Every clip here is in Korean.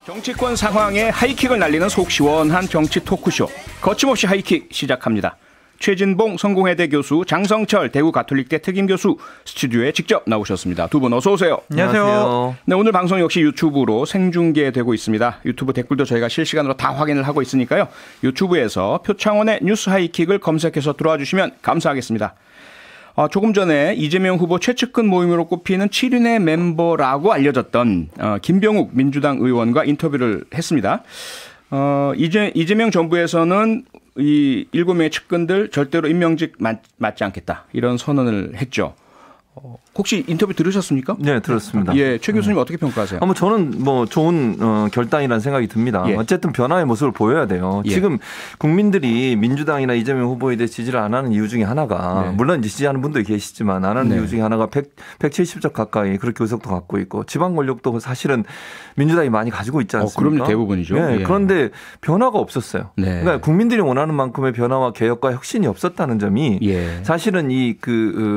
정치권 상황에 하이킥을 날리는 속 시원한 정치 토크쇼 거침없이 하이킥 시작합니다. 최진봉 성공회대 교수, 장성철 대구 가톨릭대 특임교수 스튜디오에 직접 나오셨습니다. 두 분 어서 오세요. 안녕하세요. 네, 오늘 방송 역시 유튜브로 생중계되고 있습니다. 유튜브 댓글도 저희가 실시간으로 다 확인을 하고 있으니까요. 유튜브에서 표창원의 뉴스 하이킥을 검색해서 들어와 주시면 감사하겠습니다. 조금 전에 이재명 후보 최측근 모임으로 꼽히는 7인의 멤버라고 알려졌던 김병욱 민주당 의원과 인터뷰를 했습니다. 이재명 정부에서는 이 7명의 측근들 절대로 임명직 맞지 않겠다 이런 선언을 했죠. 혹시 인터뷰 들으셨습니까? 네, 들었습니다. 예, 최 교수님 어떻게 평가하세요? 저는 좋은 결단이라는 생각이 듭니다. 예. 어쨌든 변화의 모습을 보여야 돼요. 예. 지금 국민들이 민주당이나 이재명 후보에 대해 지지를 안 하는 이유 중에 하나가 물론 지지하는 분도 계시지만 안 하는 이유 중에 하나가 170석 가까이 그렇게 의석도 갖고 있고 지방 권력도 사실은 민주당이 많이 가지고 있지 않습니까? 그럼요, 대부분이죠. 네, 예. 그런데 변화가 없었어요. 네. 그러니까 국민들이 원하는 만큼의 변화와 개혁과 혁신이 없었다는 점이 사실은 이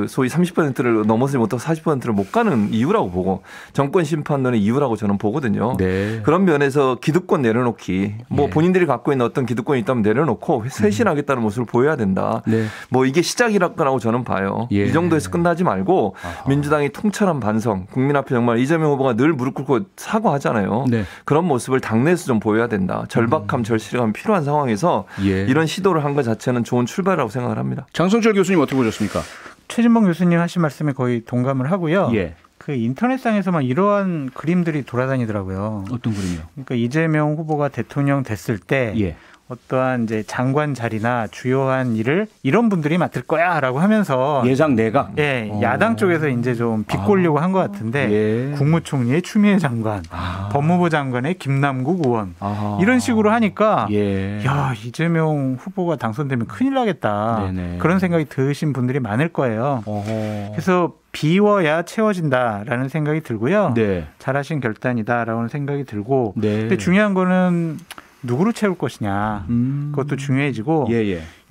소위 30%를 넘어서지 못하고 40%를 못 가는 이유라고 보고 정권 심판론의 이유라고 저는 보거든요. 네. 그런 면에서 기득권 내려놓기 본인들이 갖고 있는 어떤 기득권이 있다면 내려놓고 쇄신하겠다는 모습을 보여야 된다. 네. 이게 시작이라고 저는 봐요. 이 정도에서 끝나지 말고 민주당이 통찰한 반성, 국민 앞에 정말 이재명 후보가 늘 무릎 꿇고 사과하잖아요. 네. 그런 모습을 당내에서 좀 보여야 된다. 절박함, 절실함이 필요한 상황에서 이런 시도를 한 것 자체는 좋은 출발이라고 생각을 합니다. 장성철 교수님 어떻게 보셨습니까? 최진봉 교수님 하신 말씀에 거의 동감을 하고요. 예. 그 인터넷상에서만 이러한 그림들이 돌아다니더라고요. 어떤 그림이요? 그러니까 이재명 후보가 대통령 됐을 때 어떠한 이제 장관 자리나 주요한 일을 이런 분들이 맡을 거야라고 하면서 예상 내각. 야당 쪽에서 이제 좀 비꼬려고 한 것 같은데 국무총리의 추미애 장관, 법무부 장관의 김남국 의원 이런 식으로 하니까 야 이재명 후보가 당선되면 큰일 나겠다 그런 생각이 드신 분들이 많을 거예요. 그래서 비워야 채워진다라는 생각이 들고요. 잘하신 결단이다라는 생각이 들고 근데 중요한 거는 누구로 채울 것이냐 그것도 중요해지고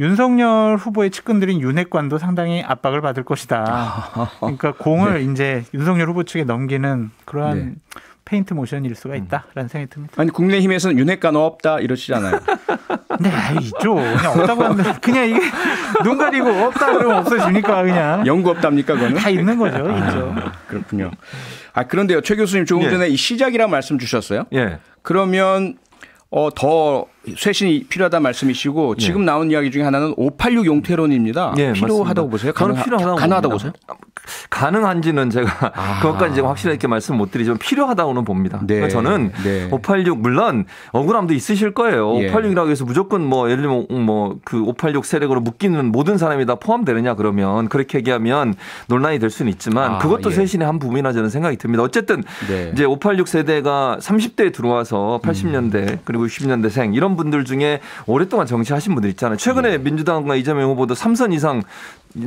윤석열 후보의 측근들인 윤핵관도 상당히 압박을 받을 것이다. 그러니까 공을 이제 윤석열 후보 측에 넘기는 그러한 페인트 모션일 수가 있다라는 생각이 듭니다. 아니 국민의힘에서는 윤핵관 없다 이러시잖아요. 네, 있죠. 그냥 없다고 하는데 그냥 이게 눈 가리고 없다 그러면 없어지니까 그냥. 연구 없답니까 그거는? 다 있는 거죠. 있죠. 그렇군요. 그런데요. 최 교수님 조금 전에 이 시작이라는 말씀 주셨어요. 그러면 더 쇄신이 필요하다 말씀이시고 지금 나온 이야기 중에 하나는 586 용태론입니다. 필요하다고 보세요? 저는 필요하다고 가능하다고 보세요? 가능한지는 제가 그것까지 제가 확실하게 말씀 못 드리지만 필요하다고는 봅니다. 그러니까 저는 586 물론 억울함도 있으실 거예요. 586이라고 해서 무조건 예를 들면 그 586 세력으로 묶이는 모든 사람이 다 포함되느냐 그러면 그렇게 얘기하면 논란이 될 수는 있지만 그것도 쇄신의 한 부분이라 저는 생각이 듭니다. 어쨌든 이제 586 세대가 30대에 들어와서 80년대 그리고 60년대생 이런 분들 중에 오랫동안 정치하신 분들 있잖아요. 최근에 민주당과 이재명 후보도 3선 이상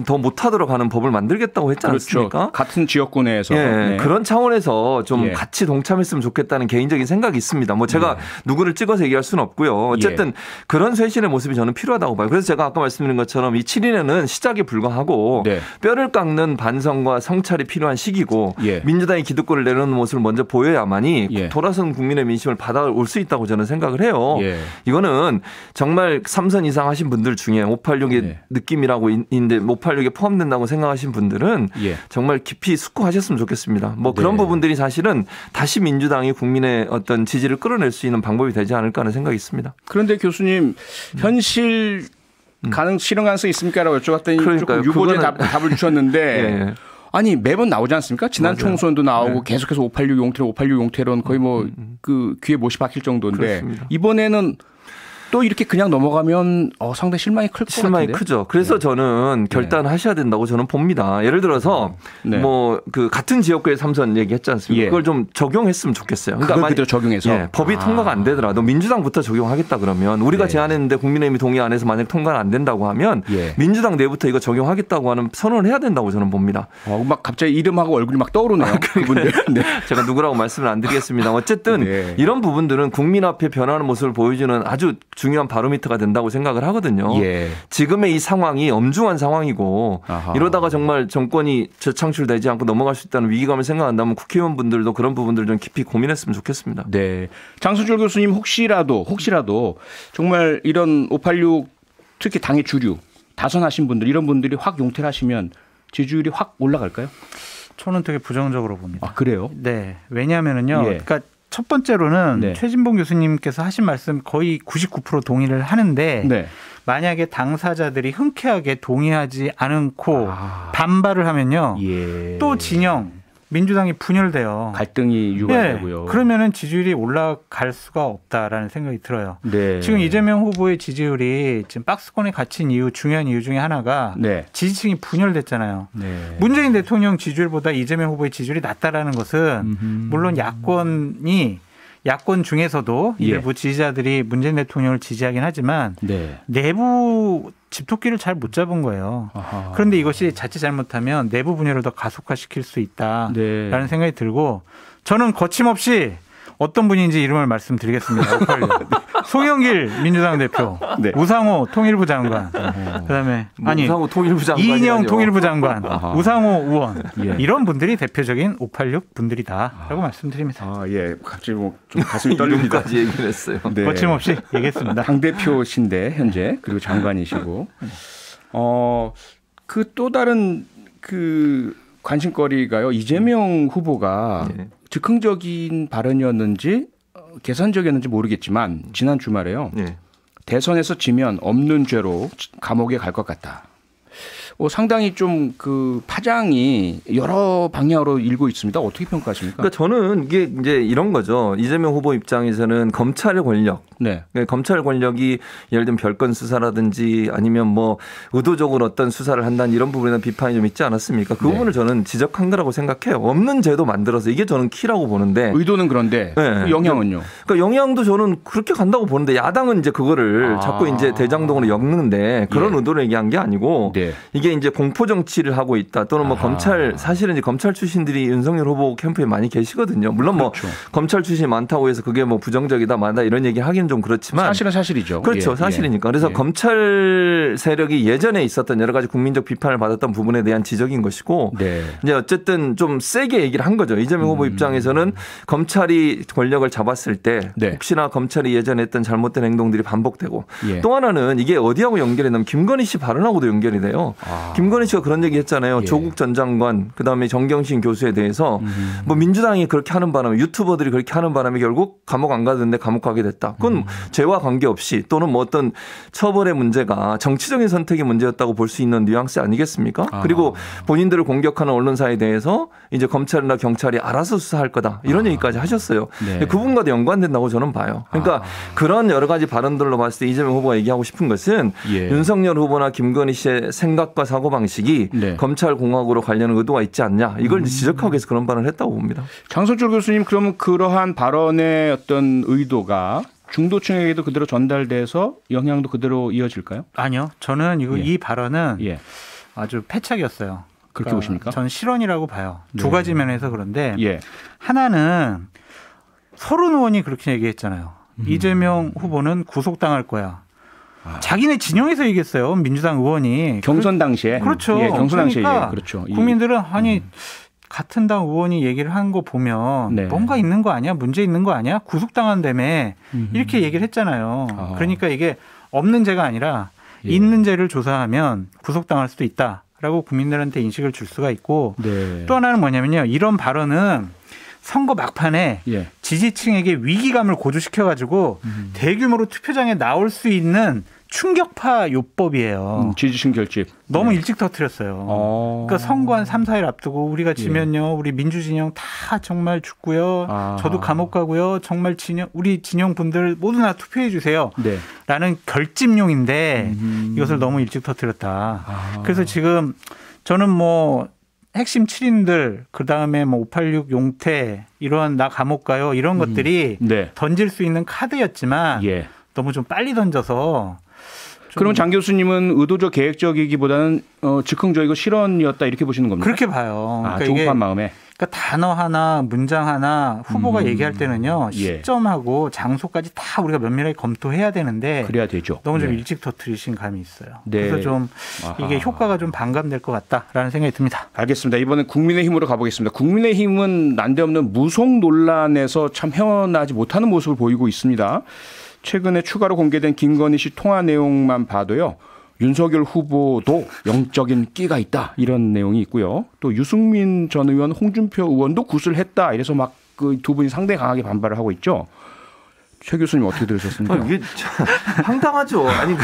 더 못하도록 하는 법을 만들겠다고 했지 않습니까? 그렇죠. 같은 지역구 내에서. 그런 차원에서 좀 같이 동참했으면 좋겠다는 개인적인 생각이 있습니다. 제가 누구를 찍어서 얘기할 수는 없고요. 어쨌든 그런 쇄신의 모습이 저는 필요하다고 봐요. 그래서 제가 아까 말씀드린 것처럼 이 7인에는 시작에 불과하고 뼈를 깎는 반성과 성찰이 필요한 시기고 민주당이 기득권을 내놓는 모습을 먼저 보여야만이 돌아선 국민의 민심을 받아올 수 있다고 저는 생각을 해요. 이거는 정말 3선 이상 하신 분들 중에 586의 느낌이라고 있는데 586에 포함된다고 생각하신 분들은 정말 깊이 숙고하셨으면 좋겠습니다. 그런 부분들이 사실은 다시 민주당이 국민의 어떤 지지를 끌어낼 수 있는 방법이 되지 않을까 하는 생각이 있습니다. 그런데 교수님 현실 실현 가능성이 있습니까라고 여쭤봤더니 조금 유보적 답을 주셨는데 아니 매번 나오지 않습니까? 지난 총선도 나오고 계속해서 586 용태론 586 용태론 거의 그 귀에 못이 박힐 정도인데 그렇습니다. 이번에는 또 이렇게 그냥 넘어가면 상당히 실망이 클 것 같은데요. 실망이 크죠. 그래서 저는 결단하셔야 된다고 저는 봅니다. 예를 들어서 그 같은 지역구에 3선 얘기했지 않습니까? 그걸 좀 적용했으면 좋겠어요. 그러니까 그대로 적용해서 법이 통과가 안 되더라도 민주당부터 적용하겠다 그러면 우리가 제안했는데 국민의힘이 동의 안 해서 만약 통과가 안 된다고 하면 민주당 내부터 이거 적용하겠다고 하는 선언을 해야 된다고 저는 봅니다. 막 갑자기 이름하고 얼굴이 막 떠오르네요. 그분들. 제가 누구라고 말씀을 안 드리겠습니다. 어쨌든 이런 부분들은 국민 앞에 변하는 모습을 보여주는 아주 중요한 바로미터가 된다고 생각을 하거든요. 예. 지금의 이 상황이 엄중한 상황이고 아하. 이러다가 정말 정권이 재창출되지 않고 넘어갈 수 있다는 위기감을 생각한다면 국회의원분들도 그런 부분들 좀 깊이 고민했으면 좋겠습니다. 네, 장승철 교수님 혹시라도 정말 이런 586 특히 당의 주류 다선하신 분들 이런 분들이 확 용퇴를 하시면 지지율이 확 올라갈까요? 저는 되게 부정적으로 봅니다. 아, 그래요? 네. 왜냐하면요. 예. 그러니까 첫 번째로는 네. 최진봉 교수님께서 하신 말씀 거의 99% 동의를 하는데 네. 만약에 당사자들이 흔쾌하게 동의하지 않고 반발을 하면요. 예. 또 진영 민주당이 분열돼요. 갈등이 유발되고요. 네. 그러면은 지지율이 올라갈 수가 없다라는 생각이 들어요. 네. 지금 이재명 후보의 지지율이 지금 박스권에 갇힌 중요한 이유 중에 하나가 네. 지지층이 분열됐잖아요. 네. 문재인 대통령 지지율보다 이재명 후보의 지지율이 낮다라는 것은 물론 야권 중에서도 일부 지지자들이 문재인 대통령을 지지하긴 하지만 네. 내부 집토끼를 잘 못 잡은 거예요. 아하. 그런데 이것이 자칫 잘못하면 내부 분열을 더 가속화시킬 수 있다라는 네. 생각이 들고 저는 거침없이 어떤 분인지 이름을 말씀드리겠습니다. 송영길 민주당 대표, 네. 우상호 통일부 장관, 그다음에 우상호 통일부 장관, 이인영 통일부 장관, 우상호 의원 예. 이런 분들이 대표적인 586 분들이다라고 말씀드립니다. 아 예, 갑자기 좀 가슴이 떨립니다. 까지 얘기를 했어요. 네. 거침없이 얘기했습니다. 당 대표신데 현재 그리고 장관이시고 그 또 다른 그 관심거리가요. 이재명 후보가 네. 즉흥적인 발언이었는지 계산적이었는지 모르겠지만 지난 주말에요. 네. 대선에서 지면 없는 죄로 감옥에 갈 것 같다. 상당히 좀 그 파장이 여러 방향으로 일고 있습니다. 어떻게 평가하십니까? 그러니까 저는 이게 이제 이런 거죠. 이재명 후보 입장에서는 검찰의 권력, 네. 그러니까 검찰 권력이 예를 들면 별건 수사라든지 아니면 뭐 의도적으로 어떤 수사를 한다는 이런 부분에 대한 비판이 좀 있지 않았습니까? 그 네. 부분을 저는 지적한 거라고 생각해요. 없는 제도 만들어서 이게 저는 키라고 보는데. 의도는 그런데 네. 영향은요? 그러니까 영향도 저는 그렇게 간다고 보는데 야당은 이제 그거를 자꾸 이제 대장동으로 엮는데 그런 예. 의도를 얘기한 게 아니고 네. 이게 이제 공포 정치를 하고 있다 또는 뭐 검찰 사실은 이제 검찰 출신들이 윤석열 후보 캠프에 많이 계시거든요. 물론 그렇죠. 뭐 검찰 출신이 많다고 해서 그게 뭐 부정적이다 마다 이런 얘기 하기는 좀 그렇지만 사실은 사실이죠. 그렇죠. 예. 사실이니까. 그래서 예. 검찰 세력이 예전에 있었던 여러 가지 국민적 비판을 받았던 부분에 대한 지적인 것이고 네. 이제 어쨌든 좀 세게 얘기를 한 거죠. 이재명 후보 입장에서는 검찰이 권력을 잡았을 때 네. 혹시나 검찰이 예전에 했던 잘못된 행동들이 반복되고 예. 또 하나는 이게 어디하고 연결이 되면 김건희 씨 발언하고도 연결이 돼요. 김건희 씨가 그런 얘기 했잖아요. 예. 조국 전 장관 그다음에 정경심 교수에 대해서 뭐 민주당이 그렇게 하는 바람에 유튜버들이 그렇게 하는 바람에 결국 감옥 안 가던데 감옥 가게 됐다. 그건 죄와 관계없이 또는 뭐 어떤 처벌의 문제가 정치적인 선택의 문제였다고 볼 수 있는 뉘앙스 아니겠습니까? 그리고 본인들을 공격하는 언론사에 대해서 이제 검찰이나 경찰이 알아서 수사할 거다. 이런 얘기까지 하셨어요. 네. 그분과도 연관된다고 저는 봐요. 그러니까 그런 여러 가지 발언들로 봤을 때 이재명 후보가 얘기하고 싶은 것은 예. 윤석열 후보나 김건희 씨의 생각과 사고방식이 네. 검찰공화국으로 가려는 의도가 있지 않냐. 이걸 지적하기 위해서 그런 발언을 했다고 봅니다. 장성철 교수님 그러면 그러한 발언의 어떤 의도가 중도층에게도 그대로 전달돼서 영향도 그대로 이어질까요? 아니요. 저는 이 발언은 예. 아주 패착이었어요. 그렇게 보십니까? 저는 실언이라고 봐요. 네. 두 가지 면에서 그런데 예. 하나는 서른 의원이 그렇게 얘기했잖아요. 이재명 후보는 구속당할 거야. 자기네 진영에서 얘기했어요. 민주당 의원이. 경선 당시에. 그렇죠. 예, 경선 당시에. 그러니까 그렇죠. 국민들은 아니 같은 당 의원이 얘기를 한 거 보면 네. 뭔가 있는 거 아니야? 문제 있는 거 아니야? 구속당한다며 이렇게 얘기를 했잖아요. 그러니까 이게 없는 죄가 아니라 예. 있는 죄를 조사하면 구속당할 수도 있다라고 국민들한테 인식을 줄 수가 있고 네. 또 하나는 뭐냐면요. 이런 발언은 선거 막판에 예. 지지층에게 위기감을 고조시켜가지고 대규모로 투표장에 나올 수 있는 충격파 요법이에요. 지지층 결집. 너무 일찍 터뜨렸어요. 그러니까 선거 한 3, 4일 앞두고 우리가 지면요. 우리 민주진영 다 정말 죽고요. 저도 감옥 가고요. 정말 우리 진영 분들 모두 다 투표해 주세요. 네. 라는 결집용인데 이것을 너무 일찍 터뜨렸다. 그래서 지금 저는 뭐 핵심 7인들 그다음에 뭐 586 용태 이러한 나 감옥 가요. 이런 것들이 네. 던질 수 있는 카드였지만 예. 너무 좀 빨리 던져서 그럼 장 교수님은 의도적 계획적이기보다는 즉흥적이고 실언이었다 이렇게 보시는 겁니까? 그렇게 봐요. 그러니까 조급한 마음에. 그러니까 단어 하나, 문장 하나 후보가 얘기할 때는요. 시점하고 장소까지 다 우리가 면밀하게 검토해야 되는데 그래야 되죠. 너무 좀 일찍 터뜨리신 감이 있어요. 네. 그래서 좀 이게 효과가 좀 반감될 것 같다라는 생각이 듭니다. 알겠습니다. 이번엔 국민의힘으로 가보겠습니다. 국민의힘은 난데없는 무속 논란에서 참 헤어나지 못하는 모습을 보이고 있습니다. 최근에 추가로 공개된 김건희 씨 통화 내용만 봐도요. 윤석열 후보도 영적인 끼가 있다 이런 내용이 있고요. 또 유승민 전 의원, 홍준표 의원도 구술했다 이래서 막 그 두 분이 상당히 강하게 반발을 하고 있죠. 최 교수님 어떻게 들으셨습니까? 이게 황당하죠. 아니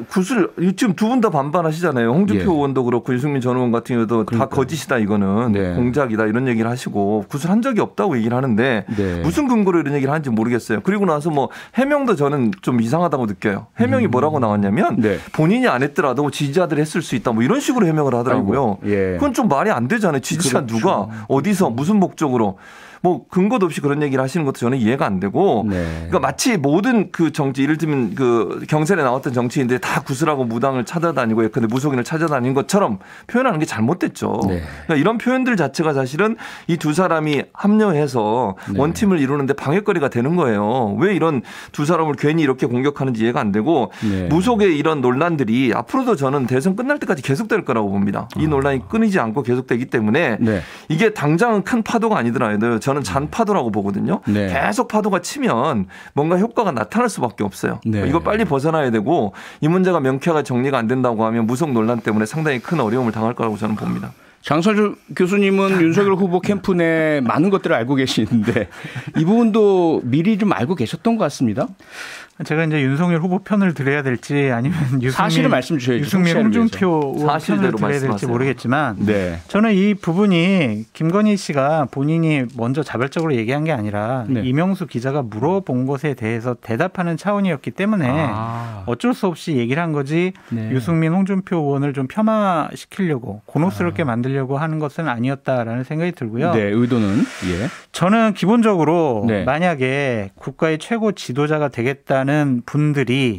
구슬 지금 두 분 다 반발하시잖아요. 홍준표 의원도 그렇고 유승민 전 의원 같은 경우도 다 거짓이다 이거는 공작이다 이런 얘기를 하시고 구슬한 적이 없다고 얘기를 하는데 무슨 근거로 이런 얘기를 하는지 모르겠어요. 그리고 나서 뭐 해명도 저는 좀 이상하다고 느껴요. 해명이 뭐라고 나왔냐면 본인이 안 했더라도 지지자들이 했을 수 있다 뭐 이런 식으로 해명을 하더라고요. 그건 좀 말이 안 되잖아요. 지지자 누가 어디서 무슨 목적으로. 뭐 근거도 없이 그런 얘기를 하시는 것도 저는 이해가 안 되고 그러니까 마치 모든 그 정치 예를 들면 그 경선에 나왔던 정치인들이 다 구슬하고 무당을 찾아다니고 예컨대 무속인을 찾아다니는 것처럼 표현하는 게 잘못됐죠. 그러니까 이런 표현들 자체가 사실은 이 두 사람이 합류해서 원팀을 이루는데 방해거리가 되는 거예요. 왜 이런 두 사람을 괜히 이렇게 공격하는지 이해가 안 되고 무속의 이런 논란들이 앞으로도 저는 대선 끝날 때까지 계속될 거라고 봅니다. 이 논란이 끊이지 않고 계속되기 때문에 이게 당장은 큰 파도가 아니더라도 저는 잔파도라고 보거든요. 계속 파도가 치면 뭔가 효과가 나타날 수밖에 없어요. 이거 빨리 벗어나야 되고 이 문제가 명쾌하게 정리가 안 된다고 하면 무속 논란 때문에 상당히 큰 어려움을 당할 거라고 저는 봅니다. 장선주 교수님은 윤석열 후보 캠프 내 많은 것들을 알고 계시는데 이 부분도 미리 좀 알고 계셨던 것 같습니다. 제가 이제 윤석열 후보 편을 들어야 될지 아니면 사실을 말씀 주셔야죠. 유승민 홍준표 의원 편을 들어야 될지 모르겠지만 저는 이 부분이 김건희 씨가 본인이 먼저 자발적으로 얘기한 게 아니라 이명수 기자가 물어본 것에 대해서 대답하는 차원이었기 때문에 어쩔 수 없이 얘기를 한 거지 유승민 홍준표 의원을 좀 폄하시키려고 곤혹스럽게 만들려고 하는 것은 아니었다라는 생각이 들고요. 의도는 저는 기본적으로 만약에 국가의 최고 지도자가 되겠다는 분들이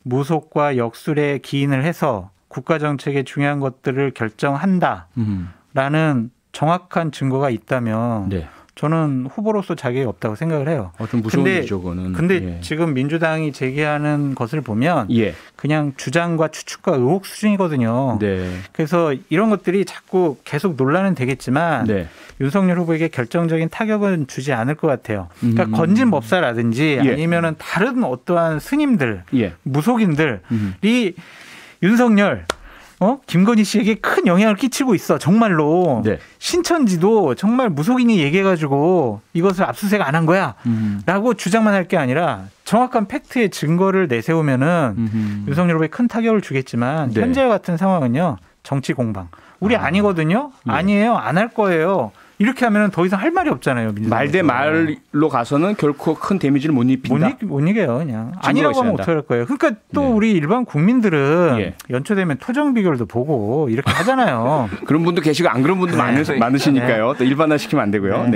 무속과 역술에 기인을 해서 국가 정책의 중요한 것들을 결정한다라는 정확한 증거가 있다면 저는 후보로서 자격이 없다고 생각을 해요. 좀 무서운 일이죠, 그거는. 근데 지금 민주당이 제기하는 것을 보면 그냥 주장과 추측과 의혹 수준이거든요. 그래서 이런 것들이 자꾸 계속 논란은 되겠지만 윤석열 후보에게 결정적인 타격은 주지 않을 것 같아요. 그러니까 건진 법사라든지 아니면은 다른 어떠한 스님들, 무속인들이 윤석열 김건희 씨에게 큰 영향을 끼치고 있어. 정말로. 신천지도 정말 무속인이 얘기해가지고 이것을 압수수색 안 한 거야. 라고 주장만 할 게 아니라 정확한 팩트의 증거를 내세우면은 윤석열 후보에 큰 타격을 주겠지만 현재와 같은 상황은요. 정치 공방. 우리 아니거든요. 아니에요. 안 할 거예요. 이렇게 하면 더 이상 할 말이 없잖아요. 말 대 말로 가서는 결코 큰 데미지를 못 입힌다. 못 이겨요. 그냥. 아니라고 하면 어떻게 할 거예요. 그러니까 또 우리 일반 국민들은 연초되면 토정 비결도 보고 이렇게 하잖아요. 그런 분도 계시고 안 그런 분도 많으시니까요. 또 일반화시키면 안 되고요.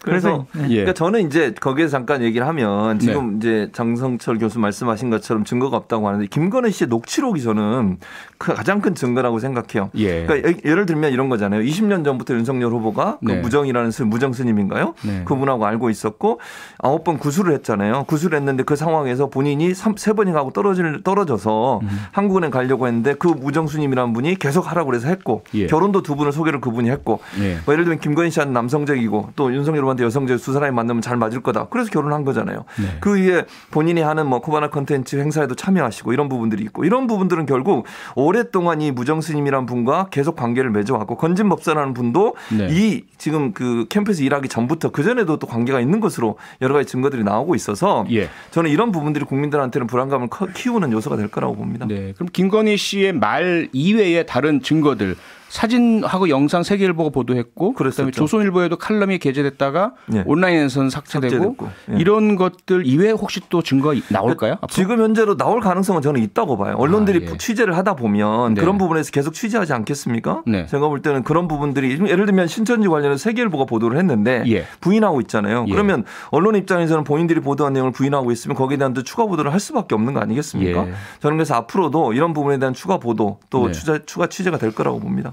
그래서 그러니까 저는 이제 거기에서 잠깐 얘기를 하면 지금 이제 장성철 교수 말씀하신 것처럼 증거가 없다고 하는데 김건희 씨의 녹취록이 저는 가장 큰 증거라고 생각해요. 그러니까 예를 들면 이런 거잖아요. 20년 전부터 윤석열 후보가 그 무정이라는 무정 스님인가요? 그분하고 알고 있었고 9번 구술을 했잖아요. 구술을 했는데 그 상황에서 본인이 3번이 가고 떨어져서 한국은행 가려고 했는데 그 무정 스님이라는 분이 계속 하라고 그래서 했고 결혼도 두 분을 소개를 그분이 했고 뭐 예를 들면 김건희 씨는 남성적이고 또 윤석열 후보한테 여성적 두 사람이 만나면 잘 맞을 거다. 그래서 결혼한 거잖아요. 그 위에 본인이 하는 뭐 코바나 컨텐츠 행사에도 참여하시고 이런 부분들이 있고 이런 부분들은 결국 오랫동안 이 무정 스님이라는 분과 계속 관계를 맺어왔고 건진 법사라는 분도 이 지금 그 캠프에서 일하기 전부터 그 전에도 또 관계가 있는 것으로 여러 가지 증거들이 나오고 있어서 저는 이런 부분들이 국민들한테는 불안감을 키우는 요소가 될 거라고 봅니다. 그럼 김건희 씨의 말 이외의 다른 증거들 사진하고 영상 3개일보가 보도했고 그다음에 조선일보에도 칼럼이 게재됐다가 온라인에서는 삭제되고 이런 것들 이외에 혹시 또 증거 나올까요? 앞으로? 지금 현재로 나올 가능성은 저는 있다고 봐요. 언론들이 취재를 하다 보면 그런 부분에서 계속 취재하지 않겠습니까? 제가 볼 때는 그런 부분들이 예를 들면 신천지 관련해서 세계일보가 보도를 했는데 부인하고 있잖아요. 그러면 언론 입장에서는 본인들이 보도한 내용을 부인하고 있으면 거기에 대한 또 추가 보도를 할 수밖에 없는 거 아니겠습니까? 저는 그래서 앞으로도 이런 부분에 대한 추가 보도 또 추가 취재가 될 거라고 봅니다.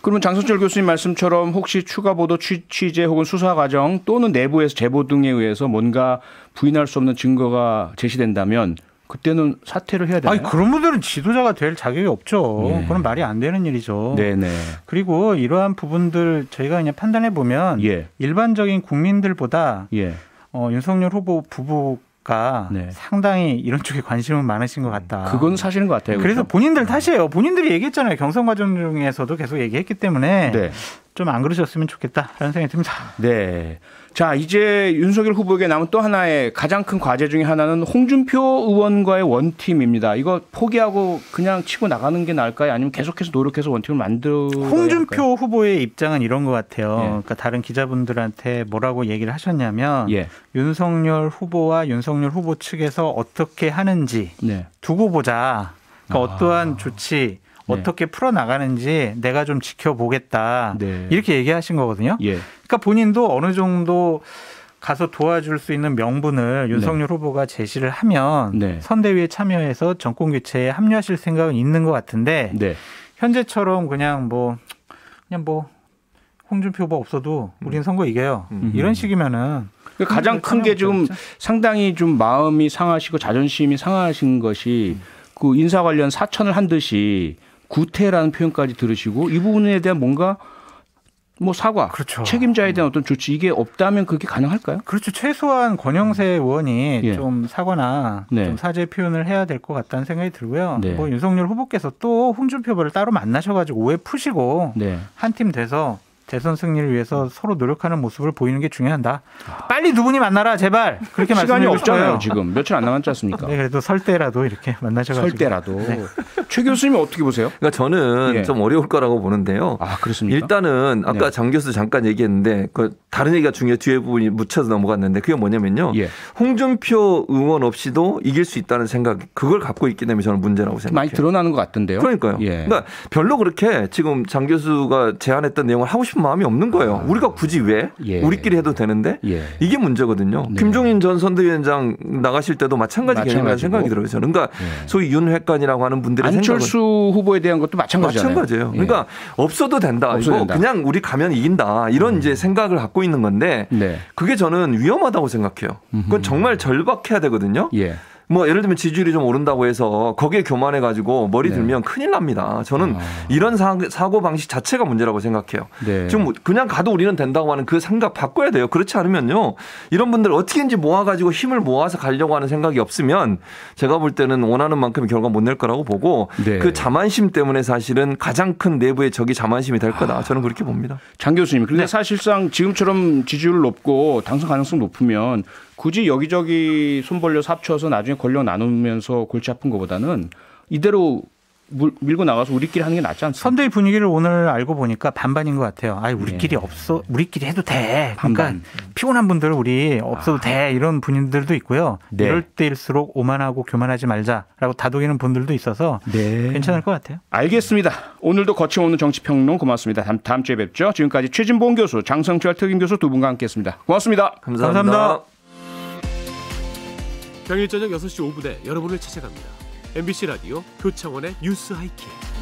그러면 장성철 교수님 말씀처럼 혹시 추가 보도 취재 혹은 수사 과정 또는 내부에서 제보 등에 의해서 뭔가 부인할 수 없는 증거가 제시된다면 그때는 사퇴를 해야 되나요? 아니, 그런 분들은 지도자가 될 자격이 없죠. 예. 그건 말이 안 되는 일이죠. 네네. 그리고 이러한 부분들 저희가 그냥 판단해 보면 예. 일반적인 국민들보다 예. 윤석열 후보 부부가 네. 상당히 이런 쪽에 관심은 많으신 것 같다. 그건 사실인 것 같아요. 그래서 그렇죠? 본인들 탓이에요. 본인들이 얘기했잖아요. 경선 과정 중에서도 계속 얘기했기 때문에 네. 좀 안 그러셨으면 좋겠다라는 생각이 듭니다. 네. 자, 이제 윤석열 후보에게 남은 또 하나의 가장 큰 과제 중에 하나는 홍준표 의원과의 원팀입니다. 이거 포기하고 그냥 치고 나가는 게 나을까요? 아니면 계속해서 노력해서 원팀을 만들어야 할까요? 홍준표 후보의 입장은 이런 것 같아요. 예. 그러니까 다른 기자분들한테 뭐라고 얘기를 하셨냐면 예. 윤석열 후보와 윤석열 후보 측에서 어떻게 하는지 네. 두고 보자. 그러니까 어떠한 조치 어떻게 풀어나가는지 내가 좀 지켜보겠다. 네. 이렇게 얘기하신 거거든요. 예. 그러니까 본인도 어느 정도 가서 도와줄 수 있는 명분을 윤석열 후보가 제시를 하면 네. 선대위에 참여해서 정권 교체에 합류하실 생각은 있는 것 같은데 네. 현재처럼 그냥 뭐 홍준표 후보 없어도 우리는 선거 이겨요. 이런 식이면은 가장 큰 게 지금 상당히 좀 마음이 상하시고 자존심이 상하신 것이 그 인사 관련 사천을 한 듯이 구태라는 표현까지 들으시고 이 부분에 대한 뭔가 뭐 사과, 그렇죠. 책임자에 대한 어떤 조치 이게 없다면 그게 가능할까요? 그렇죠. 최소한 권영세 의원이 예. 좀 사과나 네. 좀 사죄 표현을 해야 될 것 같다는 생각이 들고요. 네. 뭐 윤석열 후보께서 또 홍준표 후보를 따로 만나셔가지고 오해 푸시고 네. 한 팀 돼서 대선 승리를 위해서 서로 노력하는 모습을 보이는 게 중요하다. 빨리 두 분이 만나라 제발. 그렇게 시간이 말씀드리고 없잖아요. 싶어요. 지금 며칠 안 남았지 않습니까? 네, 그래도 설 때라도 이렇게 만나셔가지고. 설 때라도. 네. 최 교수님은 어떻게 보세요? 그러니까 저는 예. 좀 어려울 거라고 보는데요. 아, 그렇습니까? 일단은 아까 네. 장 교수 잠깐 얘기했는데 그 다른 얘기가 중요해 뒤에 부분이 묻혀서 넘어갔는데 그게 뭐냐면요. 예. 홍준표 의원 없이도 이길 수 있다는 생각 그걸 갖고 있기 때문에 저는 문제라고 생각해요. 많이 드러나는 것 같던데요. 그러니까요. 예. 그러니까 별로 그렇게 지금 장 교수가 제안했던 내용을 하고 싶은 마음이 없는 거예요. 우리가 굳이 왜? 예. 우리끼리 해도 되는데 예. 이게 문제거든요. 네. 김종인 전 선대위원장 나가실 때도 마찬가지 개념이라는 생각이 들어요. 저는 그러니까 예. 소위 윤회관이라고 하는 분들의 안철수 후보에 대한 것도 마찬가지잖아요. 마찬가지예요. 예. 그러니까 없어도 된다. 없어도 이거 된다. 그냥 우리 가면 이긴다. 이런 이제 생각을 갖고 있는 건데 네. 그게 저는 위험하다고 생각해요. 그건 정말 절박해야 되거든요. 예. 뭐 예를 들면 지지율이 좀 오른다고 해서 거기에 교만해 가지고 머리 네. 들면 큰일 납니다. 저는 이런 사고 방식 자체가 문제라고 생각해요. 네. 지금 그냥 가도 우리는 된다고 하는 그 생각 바꿔야 돼요. 그렇지 않으면요. 이런 분들 어떻게든지 모아가지고 힘을 모아서 가려고 하는 생각이 없으면 제가 볼 때는 원하는 만큼의 결과 못 낼 거라고 보고 네. 그 자만심 때문에 사실은 가장 큰 내부의 적이 자만심이 될 거다. 저는 그렇게 봅니다. 장 교수님, 근데 사실상 지금처럼 지지율 높고 당선 가능성 높으면 굳이 여기저기 손 벌려서 합쳐서 나중에 권력 나누면서 골치 아픈 것보다는 이대로 밀고 나가서 우리끼리 하는 게 낫지 않습니까? 선대위 분위기를 오늘 알고 보니까 반반인 것 같아요. 아이, 우리끼리 예. 없어, 우리끼리 해도 돼. 반반. 그러니까 피곤한 분들 우리 없어도 돼. 이런 분들도 있고요. 네. 이럴 때일수록 오만하고 교만하지 말자라고 다독이는 분들도 있어서 네. 괜찮을 것 같아요. 알겠습니다. 오늘도 거침없는 정치평론 고맙습니다. 다음 주에 뵙죠. 지금까지 최진봉 교수, 장성철 특임 교수 두 분과 함께했습니다. 고맙습니다. 감사합니다. 평일 저녁 6시 5분에 여러분을 찾아갑니다. MBC 라디오 표창원의 뉴스 하이킥.